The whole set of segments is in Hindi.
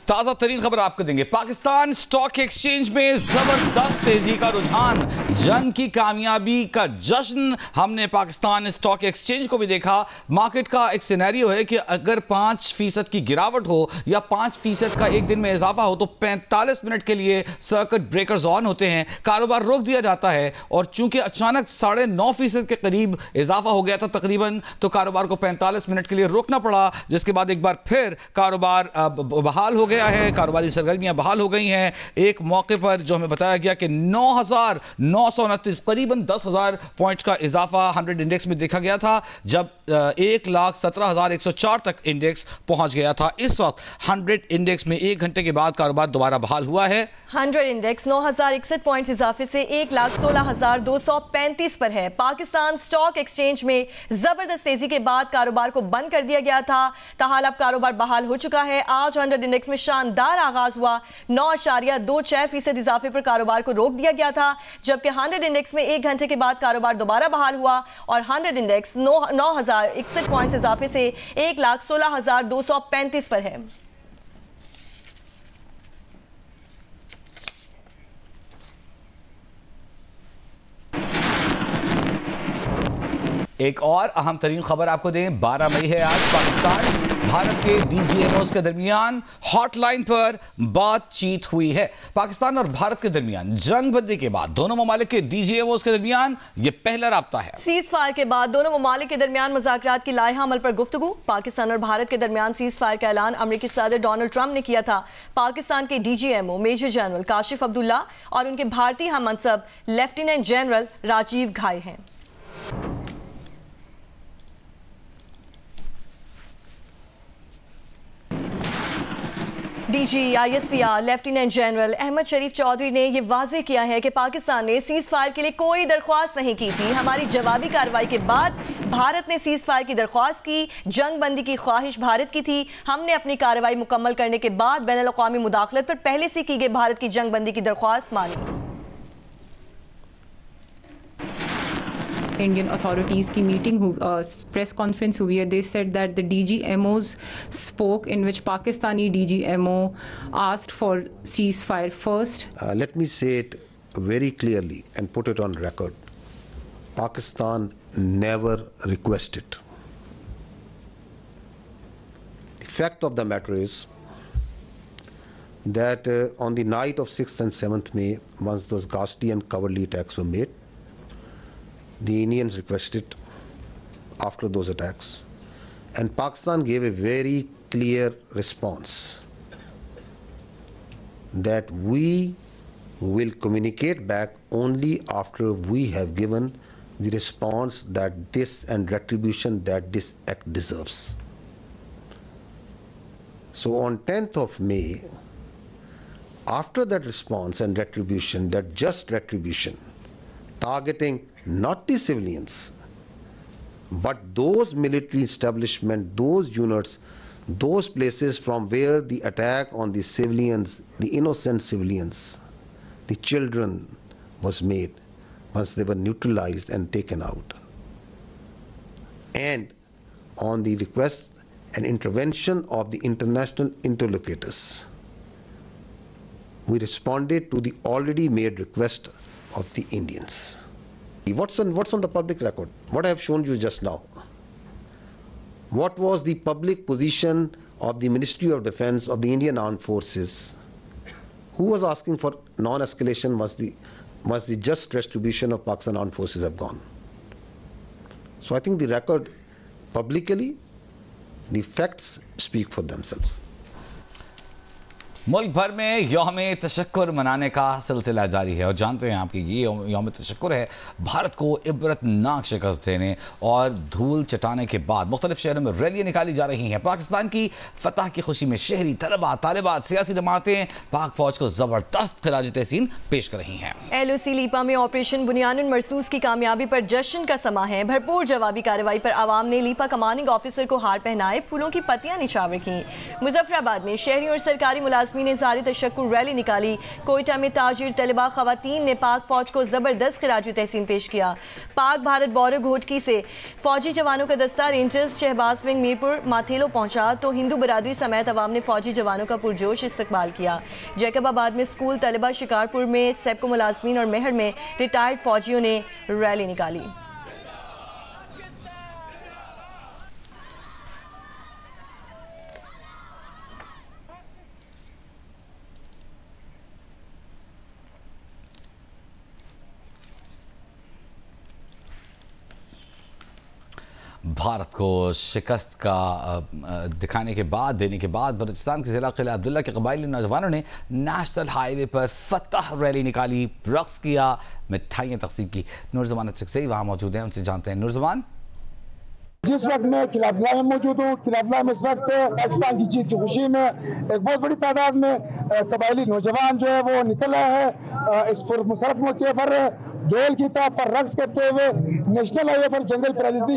ताज़ा तरीन खबर आपको देंगे। पाकिस्तान स्टॉक एक्सचेंज में जबरदस्त तेजी का रुझान, जंग की कामयाबी का जश्न हमने पाकिस्तान स्टॉक एक्सचेंज को भी देखा। मार्केट का एक सिनेरियो है कि अगर 5% की गिरावट हो या 5% का एक दिन में इजाफा हो तो 45 मिनट के लिए सर्किट ब्रेकर्स ऑन होते हैं, कारोबार रोक दिया जाता है। और चूंकि अचानक 9.5% के करीब इजाफा हो गया था तकरीबन, तो कारोबार को 45 मिनट के लिए रोकना पड़ा, जिसके बाद एक बार फिर कारोबार बहाल हो गया है, कारोबारी सरगर्मियां बहाल हो गई हैं। एक मौके पर जो हमें बताया गया कि 9,929 करीबन 10,000 पॉइंट का इजाफा 100 इंडेक्स में देखा गया था, जब 1,17,104 तक इंडेक्स पहुंच गया था। इस वक्त 100 इंडेक्स में 1 घंटे के बाद कारोबार दोबारा बहाल हुआ है। 100 इंडेक्स 9,061 पॉइंट इजाफे से 1,16,235 पर है। पाकिस्तान स्टॉक एक्सचेंज में जबरदस्त तेजी के बाद कारोबार को बंद कर दिया गया था, ताहाल अब कारोबार बहाल हो चुका है। आज 100 इंडेक्स में शानदार आगाज हुआ, 9.26% इजाफे पर कारोबार को रोक दिया गया था, जबकि 100 इंडेक्स में 1 घंटे के बाद कारोबार दोबारा बहाल हुआ और 100 इंडेक्स 9,061 पॉइंट इजाफे से 1,16,235 पर है। एक और अहम तरीन खबर आपको दें, 12 मई है आज। पाकिस्तान भारत के DGMOs के दरमियान हॉटलाइन पर बातचीत हुई है। पाकिस्तान और भारत के दरमियान जंग बंदी के बाद दोनों ममालिक के DGMOs के दरमियान यह पहला राब्ता है। सीज फायर के बाद दोनों ममालिक के दरमियान मुज़ाकरात की लाइहा अमल पर गुफ्तगू। पाकिस्तान और भारत के दरमियान सीज फायर का ऐलान अमेरिकी सदर डोनाल्ड ट्रंप ने किया था। पाकिस्तान के DGMO major general Kashif Abdullah और उनके भारतीय हम मनसब लेफ्टिनेंट जनरल राजीव घाई हैं। DG ISPR lieutenant general Ahmed Sharif Chaudhry ने यह वाजे किया है कि पाकिस्तान ने सीज फायर के लिए कोई दरख्वास्त नहीं की थी। हमारी जवाबी कार्रवाई के बाद भारत ने सीज फायर की दरख्वास्त की। जंग बंदी की ख्वाहिश भारत की थी। हमने अपनी कार्रवाई मुकम्मल करने के बाद बैनुल अक़वामी मुदाखलत पर पहले से की गई भारत की जंग बंदी की दरख्वास्त मानी। Indian authorities की meeting press conference हुई है. They said that the DGMOs spoke in which Pakistani DGMO asked for ceasefire first. Let me say it very clearly and put it on record. Pakistan never requested. The fact of the matter is that on the night of 6th and 7th May, once those ghastly and cowardly attacks were made, the Indians requested after those attacks, and Pakistan gave a very clear response that we will communicate back only after we have given the response that this and retribution that this act deserves. So on 10th of May, after that response and retribution, that just retribution, targeting not the civilians, but those military establishments, those units, those places from where the attack on the civilians, the innocent civilians, the children was made, once they were neutralized and taken out. And on the request and intervention of the international interlocutors, we responded to the already made request of the Indians. What's on the public record? What I have shown you just now. What was the public position of the Ministry of Defense of the Indian Armed Forces? Who was asking for non-escalation once the just retribution of Pakistan Armed Forces have gone? So I think the record publicly, the facts speak for themselves. मुल्क भर में यौम तशक्कुर मनाने का सिलसिला जारी है और जानते हैं आपकी ये यौम तशक्कुर है भारत को इबरतनाक शिकस्त देने और धूल चटाने के बाद मुख्तलिफ शहरों में रैलियाँ निकाली जा रही हैं। पाकिस्तान की फतह की खुशी में शहरी तलबा तालिबात सियासी जमातें पाक फौज को ज़बरदस्त खिराज तहसीन पेश कर रही हैं। LOC लीपा में ऑपरेशन बुनियानुन मरसूस की कामयाबी पर जश्न का समा है। भरपूर जवाबी कार्रवाई पर आवाम ने लीपा कमांडिंग ऑफिसर को हार पहनाए, फूलों की पत्तियां निछावर की। मुजफ्फराबाद में शहरी और सरकारी मुलाजमीन आज़मी ने ज़ारी तशक्कुर रैली निकाली। कोयटा में ताजिर तलबा ख़वातीन ने पाक फ़ौज को ज़बरदस्त खिराज तहसीन पेश किया। पाक भारत बॉर्डर घोटकी से फ़ौजी जवानों का दस्ता रेंजर्स शहबाज विंग मीरपुर माथेलो पहुंचा तो हिंदू बरादरी समेत अवाम ने फ़ौजी जवानों का पुरजोश इस्तकबाल किया। जैकबाबाद में स्कूल तलबा, शिकारपुर में सेब्को मुलाजमीन और मेहर में रिटायर्ड फ़ौजियों ने रैली निकाली। भारत को शिकस्त का दिखाने के बाद देने के बाद बलूचिस्तान के ज़िला किला अब्दुल्ला के कबायली नौजवानों ने नेशनल हाईवे पर फतह रैली निकाली, रक्स किया, मिठाइयाँ तकसीम की। नूरजमान चकसई वहाँ मौजूद हैं, उनसे जानते हैं। नूरजमान, जिस वक्त मैं किला अब्दुल्ला में मौजूद हूँ, किला अब्दुल्ला में इस वक्त पाकिस्तान की जीत की खुशी में एक बहुत बड़ी तादाद में कबायली नौजवान जो है वो निकल रहा है। इस मुसरत मौके पर ढोल की ताब पर रक्स करते हुए नेशनल हाईवे पर जंगल पैलेसी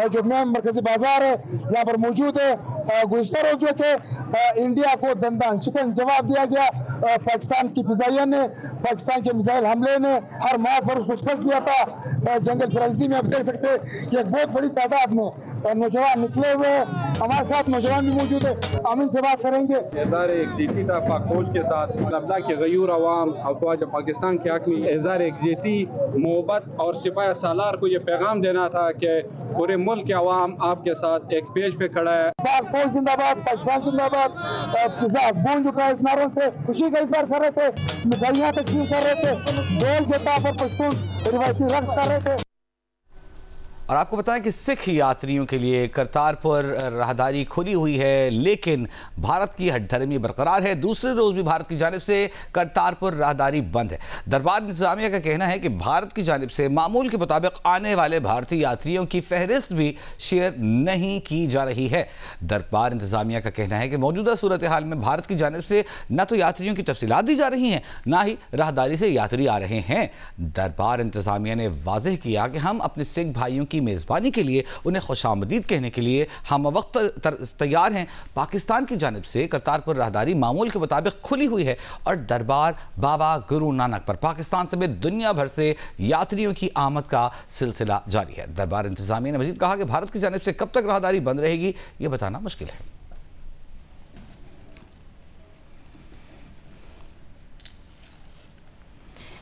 जो मरकजी बाजार है यहाँ पर मौजूद है। गुज़िश्ता रोज जो कि इंडिया को दंदान शिकन जवाब दिया गया। पाकिस्तान की फिजाइया ने, पाकिस्तान के मिसाइल हमले ने हर माह पर उसको शिकस्त दिया था। जंगल पैलेसी में आप देख सकते हैं कि एक बहुत बड़ी तादाद में नौजवान निकले हुए हैं। हमारे साथ नौजवान भी मौजूद है, हम इनसे बात करेंगे। एहज़ार एकजुटी था पाक फौज के साथ, अब्दुल्ला के गयूर अवाम अफवाज पाकिस्तान के हक में एहज़ार एकजुटी, मोहब्बत और सिपाही सालार को ये पैगाम देना था कि पूरे मुल्क के अवाम आपके साथ एक पेज पे खड़ा है। पाक फौज जिंदाबाद, पाकिस्तान जिंदाबाद गूंज उठा इस नारों से खुशी का इजहार कर रहे थे, मिठाइयाँ तकसीम कर रहे थे, ढोल के ताब पर पश्तून रिवायती रक्स कर रहे थे। और आपको बताएं कि सिख यात्रियों के लिए करतारपुर राहदारी खुली हुई है, लेकिन भारत की हठधर्मी बरकरार है। दूसरे रोज भी भारत की जानिब से करतारपुर राहदारी बंद है। दरबार इंतजामिया का कहना है कि भारत की जानिब से मामूल के मुताबिक आने वाले भारतीय यात्रियों की फहरिस्त भी शेयर नहीं की जा रही है। दरबार इंतजामिया का कहना है कि मौजूदा सूरत हाल में भारत की जानिब से न तो यात्रियों की तफसीलात दी जा रही हैं, ना ही राहदारी से यात्री आ रहे हैं। दरबार इंतजामिया ने वाजह किया कि हम अपने सिख भाइयों की मेज़बानी के लिए उन्हें खुशामदीद कहने के लिए हम वक्त तैयार हैं। पाकिस्तान की जानिब से करतारपुर राहदारी मामूल के मुताबिक खुली हुई है और दरबार बाबा गुरु नानक पर पाकिस्तान समेत दुनिया भर से यात्रियों की आमद का सिलसिला जारी है। दरबार इंतजामिया ने मजीद कहा कि भारत की जानिब से कब तक राहदारी बंद रहेगी यह बताना मुश्किल है।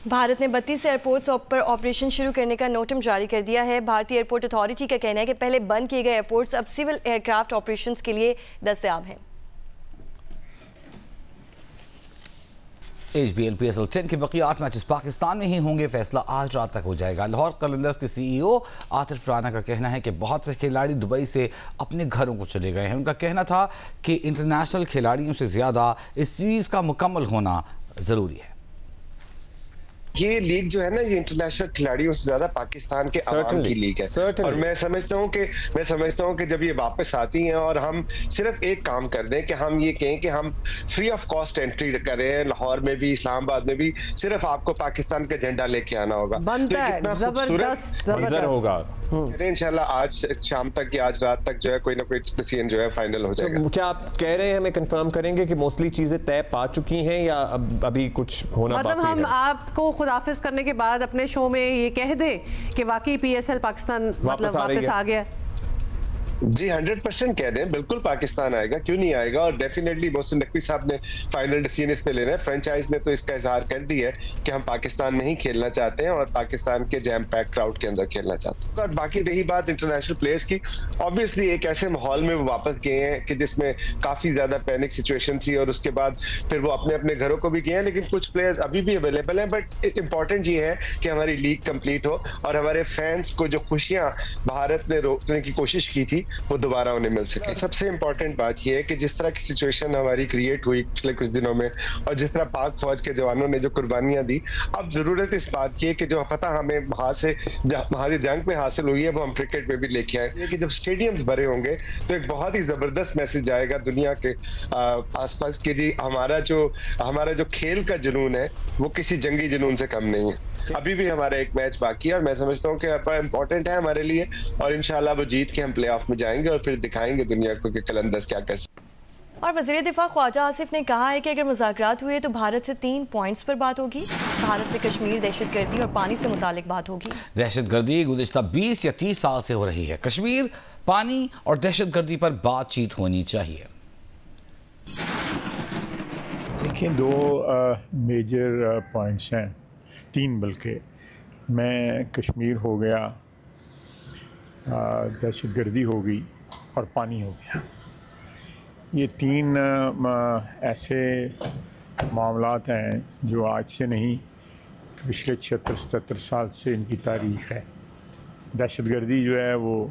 भारत ने 32 एयरपोर्ट्स पर ऑपरेशन शुरू करने का नोटिस जारी कर दिया है। भारतीय एयरपोर्ट अथॉरिटी का कहना है कि पहले बंद किए गए एयरपोर्ट्स अब सिविल एयरक्राफ्ट ऑपरेशंस के लिए दस्तयाब हैं। HBL PSL 10 के बाकी 8 मैचेस पाकिस्तान में ही होंगे, फैसला आज रात तक हो जाएगा। लाहौर कलंदर्स के CEO आतिफ राना का कहना है कि बहुत से खिलाड़ी दुबई से अपने घरों को चले गए हैं। उनका कहना था कि इंटरनेशनल खिलाड़ियों से ज़्यादा इस सीरीज़ का मुकम्मल होना ज़रूरी है। ये लीग जो है ना, ये इंटरनेशनल खिलाड़ियों से ज्यादा पाकिस्तान के अवाम की लीग है। और मैं समझता हूँ कि जब ये वापस आती हैं और हम सिर्फ एक काम कर दें कि हम ये कहें कि हम फ्री ऑफ कॉस्ट एंट्री करें, लाहौर में भी इस्लामाबाद में भी, सिर्फ आपको पाकिस्तान का झंडा लेके आना होगा, तो कितना खूबसूरत मंजर होगा। इंशाल्लाह आज शाम तक या आज रात तक जो है कोई ना कोई डिसीजन जो है फाइनल हो जाएगा। क्या आप कह रहे हैं, हमें कंफर्म करेंगे कि मोस्टली चीजें तय पा चुकी हैं या अभी कुछ होना बाकी है? मतलब हम आपको खुदाफिज करने के बाद अपने शो में ये कह दें कि वाकई PSL पाकिस्तान मतलब वापस आ गया? जी 100% कह दें, बिल्कुल पाकिस्तान आएगा, क्यों नहीं आएगा। और डेफिनेटली मोहसिन नकवी साहब ने फाइनल डिसीजन इस पे लेना है। फ्रेंचाइज ने तो इसका इजहार कर दिया है कि हम पाकिस्तान में ही खेलना चाहते हैं और पाकिस्तान के जैम पैक क्राउड के अंदर खेलना चाहते हैं। और बाकी रही बात इंटरनेशनल प्लेयर्स की, ऑब्वियसली एक ऐसे माहौल में वो वापस गए हैं कि जिसमें काफी ज्यादा पैनिक सिचुएशन थी और उसके बाद फिर वो अपने अपने घरों को भी गए हैं, लेकिन कुछ प्लेयर्स अभी भी अवेलेबल हैं। बट इंपॉर्टेंट ये है कि हमारी लीग कंप्लीट हो और हमारे फैंस को जो खुशियां भारत ने रोकने की कोशिश की थी वो दोबारा उन्हें मिल सके। सबसे इंपॉर्टेंट बात यह है कि जिस तरह की सिचुएशन हमारी क्रिएट हुई पिछले कुछ दिनों में और जिस तरह पाक फौज के जवानों ने जो कुर्बानियां दी, अब जरूरत इस बात की है कि जो फतह हमें वहां से हमारी जंग में हासिल हुई है वो हम क्रिकेट में भी लेके आए। कि जब स्टेडियम्स भरे होंगे तो एक बहुत ही जबरदस्त मैसेज आएगा दुनिया के आसपास कि जी हमारा जो खेल का जुनून है वो किसी जंगी जुनून से कम नहीं है। अभी भी हमारा एक मैच बाकी है और मैं समझता हूँ कि इंपॉर्टेंट है हमारे लिए और इंशाल्लाह वो जीत के हम प्ले ऑफ में जाएंगे और फिर दिखाएंगे दुनिया को कि कलंदर्स क्या कर सकते। और वज़ीर दिफा ख्वाजा आसिफ ने कहा है कि अगर मुज़ाकरात हुए तो भारत से 3 पॉइंट्स पर बात होगी। भारत से कश्मीर, दहशतगर्दी और पानी से मुतालिक बात होगी। दहशतगर्दी गुज़िश्ता 20 या 30 साल से हो रही है। कश्मीर, पानी और दहशतगर्दी पर बातचीत होनी चाहिए। देखिए, 2 मेजर पॉइंट्स हैं, 3 बल्कि। मैं कश्मीर हो गया, दहशतगर्दी हो गई और पानी हो गया। ये 3 ऐसे मामलात हैं जो आज से नहीं, पिछले 76-77 साल से इनकी तारीख़ है। दहशतगर्दी जो है वो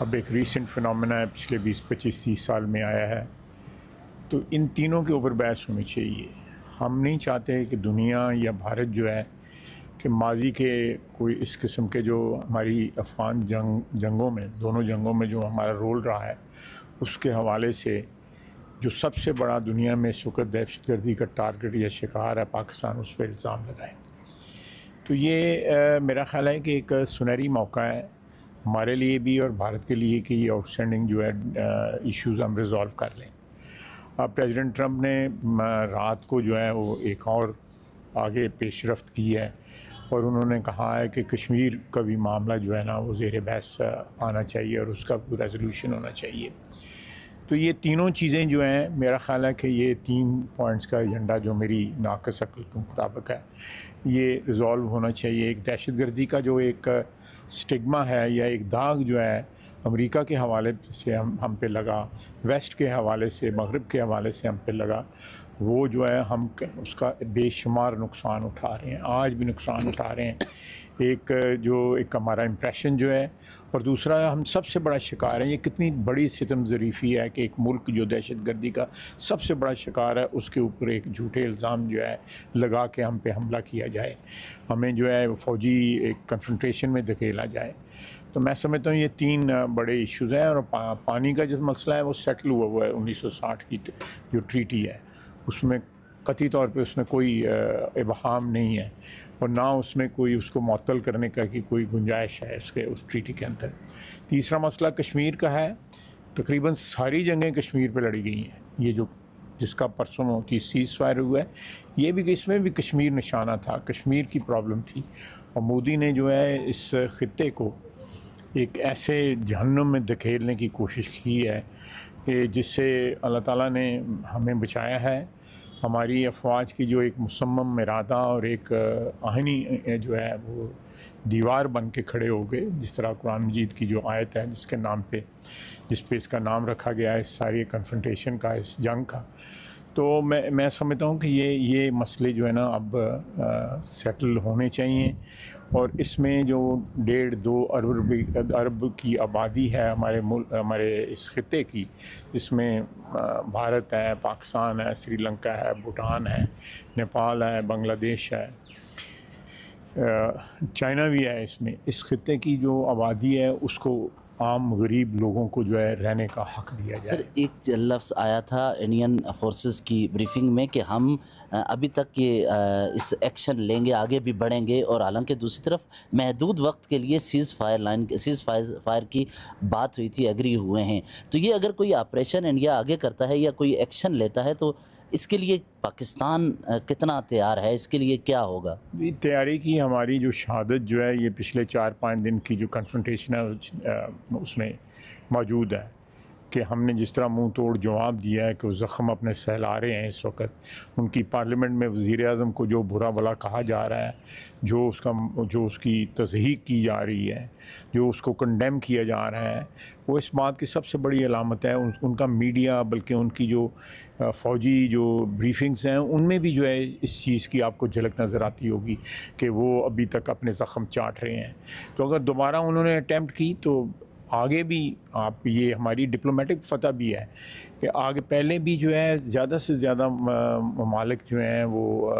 अब एक रीसेंट फिनोमेना है, पिछले 20-25-30 साल में आया है। तो इन तीनों के ऊपर बहस होनी चाहिए। हम नहीं चाहते कि दुनिया या भारत जो है कि माजी के कोई इस किस्म के जो हमारी अफ़गान जंगों में, दोनों जंगों में जो हमारा रोल रहा है, उसके हवाले से जो सबसे बड़ा दुनिया में इस वक्त दहशतगर्दी का टारगेट या शिकार है पाकिस्तान, उस पर इल्ज़ाम लगाए। तो ये मेरा ख़्याल है कि एक सुनहरी मौका है हमारे लिए भी और भारत के लिए कि ये आउटस्टैंडिंग जो है इश्यूज़ हम रिज़ॉल्व कर लें। प्रेसिडेंट ट्रंप ने रात को जो है वो एक और आगे पेशरफ्त की है और उन्होंने कहा है कि कश्मीर का भी मामला जो है ना वो ज़ेर बहस आना चाहिए और उसका रेजोल्यूशन होना चाहिए। तो ये तीनों चीज़ें जो हैं, मेरा ख़्याल है कि ये 3 पॉइंट्स का एजेंडा जो मेरी नाक़िस अक़ल के मुताबिक है, ये रिज़ॉल्व होना चाहिए। एक दहशतगर्दी का जो एक स्टिग्मा है या एक दाग जो है अमेरिका के हवाले से हम पे लगा, वेस्ट के हवाले से, मगरिब के हवाले से हम पे लगा, वो जो है हम उसका बेशुमार नुकसान उठा रहे हैं, आज भी नुकसान उठा रहे हैं। एक हमारा इम्प्रेशन जो है, और दूसरा हम सबसे बड़ा शिकार है। ये कितनी बड़ी सितम ज़रीफ़ी है कि एक मुल्क जो दहशतगर्दी का सबसे बड़ा शिकार है, उसके ऊपर एक झूठे इल्ज़ाम जो है लगा के हम पे हमला किया जाए, हमें जो है फ़ौजी एक कन्फ्रंटेशन में धकेला जाए। तो मैं समझता हूँ ये 3 बड़े इश्यूज़ हैं। और पानी का जो मसला है वो सेटल हुआ है 1960 की जो ट्रीटी है, उसमें कतई तौर पे उसमें कोई इबहाम नहीं है और ना उसमें कोई उसको मुअत्तल करने का की कोई गुंजाइश है उस ट्रीटी के अंदर। तीसरा मसला कश्मीर का है। तकरीबन सारी जंगें कश्मीर पे लड़ी गई हैं। ये जो जिसका परसों सीज़ फायर हुआ है, ये भी इसमें भी कश्मीर निशाना था, कश्मीर की प्रॉब्लम थी। और मोदी ने जो है इस ख़ित्ते को एक ऐसे जहन्नुम में धकेलने की कोशिश की है कि जिससे अल्लाह ताला ने हमें बचाया है। हमारी अफवाज की जो एक मुसम्मम इरादा और एक आहनी जो है वो दीवार बन के खड़े हो गए, जिस तरह कुरान मजीद की जो आयत है जिस पे इसका नाम रखा गया है, इस सारी कन्फ्रंटेशन का, इस जंग का। तो मैं समझता हूँ कि ये मसले जो है ना अब सेटल होने चाहिए। और इसमें जो 1.5-2 अरब की आबादी है हमारे इस खित्ते की, जिसमें भारत है, पाकिस्तान है, श्रीलंका है, भूटान है, नेपाल है, बांग्लादेश है, चाइना भी है। इसमें इस खित्ते की जो आबादी है उसको आम गरीब लोगों को जो है रहने का हक दिया जाए। सर, एक लफ्ज़ आया था इंडियन फोर्सेस की ब्रीफिंग में कि हम अभी तक ये इस एक्शन लेंगे, आगे भी बढ़ेंगे, और हालांकि दूसरी तरफ महदूद वक्त के लिए सीज़ फायर की बात हुई थी, एग्री हुए हैं। तो ये अगर कोई ऑपरेशन इंडिया आगे करता है या कोई एक्शन लेता है तो इसके लिए पाकिस्तान कितना तैयार है, इसके लिए क्या होगा? तैयारी की हमारी जो शहादत जो है ये पिछले 4-5 दिन की जो कन्फ्रंटेशन है उसमें मौजूद है कि हमने जिस तरह मुंह तोड़ जवाब दिया है कि वो ज़ख़म अपने सहला रहे हैं इस वक्त। उनकी पार्लियामेंट में वज़ीर आज़म को जो बुरा भला कहा जा रहा है, जो उसकी तज़हीक की जा रही है, जो उसको कंडेम किया जा रहा है, वो इस बात की सबसे बड़ी अलामत है। उनका मीडिया, बल्कि उनकी जो फ़ौजी जो ब्रीफिंग्स हैं उनमें भी जो है इस चीज़ की आपको झलक नज़र आती होगी कि वो अभी तक अपने ज़ख़म चाट रहे हैं। तो अगर दोबारा उन्होंने अटैम्प्ट की तो आगे भी आप, ये हमारी डिप्लोमेटिक फ़तह भी है कि आगे पहले भी जो है ज़्यादा से ज़्यादा ममालिक जो हैं वो,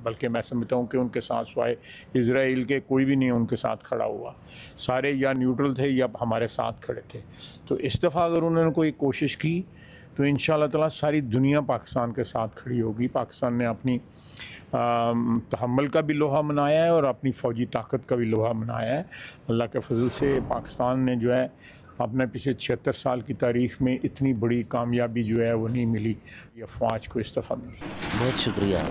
बल्कि मैं समझता हूँ कि उनके साथ सिवाय इज़राइल के कोई भी नहीं उनके साथ खड़ा हुआ, सारे या न्यूट्रल थे या हमारे साथ खड़े थे। तो इस दफ़ा अगर उन्होंने कोई कोशिश की तो इंशाअल्लाह ताला सारी दुनिया पाकिस्तान के साथ खड़ी होगी। पाकिस्तान ने अपनी तहम्मुल का भी लोहा मनाया है और अपनी फ़ौजी ताकत का भी लोहा मनाया है। अल्लाह के फजल से पाकिस्तान ने जो है अपने पिछले 76 साल की तारीख़ में इतनी बड़ी कामयाबी जो है वो नहीं मिली, ये अफवाज को इस दफ़ा मिली। बहुत शुक्रिया।